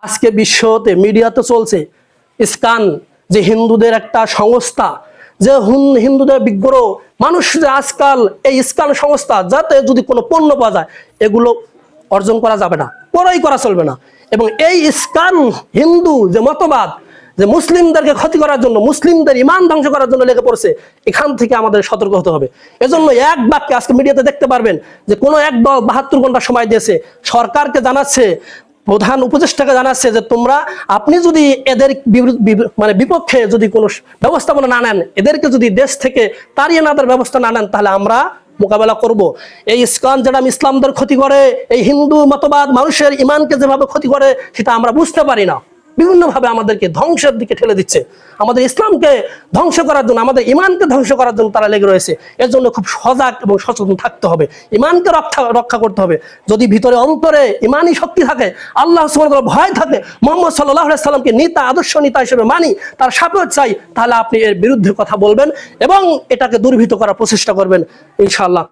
আজকে বিশ্বতে মিডিয়াতে চলছে ইস্কান, যে হিন্দুদের একটা সংস্থা, যে হিন্দুদের বিগ্রহ মানুষ, যে আজকাল এই ইস্কান সংস্থা যাতে যদি কোনো পণ্য পাওয়া যায় এগুলো অর্জন করা যাবে না, ক্রয় করা চলবে না। এবং এই ইস্কান হিন্দু যে মতবাদ, যে মুসলিমদেরকে ক্ষতি করার জন্য, মুসলিমদের ইমান ধ্বংস করার জন্য লেগে পড়ছে, এখান থেকে আমাদের সতর্ক হতে হবে। এজন্য এক বাক্যে আজকে মিডিয়াতে দেখতে পারবেন যে কোনো এক দল 72 ঘন্টা সময় দিয়েছে, সরকারকে জানাচ্ছে, প্রধান উপদেষ্টাকে জানাচ্ছে যে আপনি যদি এদের মানে বিপক্ষে যদি কোনো ব্যবস্থাপনা না নেন, এদেরকে যদি দেশ থেকে তাড়িয়ে না দেওয়ার ব্যবস্থা না নেন, তাহলে আমরা মোকাবেলা করব। এই ইস্কন যেটা ইসলামদের ক্ষতি করে, এই হিন্দু মতবাদ মানুষের ইমানকে যেভাবে ক্ষতি করে সেটা আমরা বুঝতে পারি না, বিভিন্নভাবে আমাদেরকে ধ্বংসের দিকে ঠেলে দিচ্ছে। আমাদের ইসলামকে ধ্বংস করার জন্য, আমাদের ইমানকে ধ্বংস করার জন্য তারা লেগে রয়েছে। এর জন্য খুব সজাগ এবং সচেতন থাকতে হবে, ইমানকে রক্ষা করতে হবে। যদি ভিতরে অন্তরে ইমানই শক্তি থাকে, আল্লাহ সুবহানাহু ওয়া তাআলা ভয় থাকে, মুহাম্মদ সাল্লাল্লাহু আলাইহি সাল্লামকে নেতা, আদর্শ নেতা হিসেবে মানি, তার সাপোর্ট চাই, তাহলে আপনি এর বিরুদ্ধে কথা বলবেন এবং এটাকে দুর্বৃত্ত করার প্রচেষ্টা করবেন ইনশাআল্লাহ।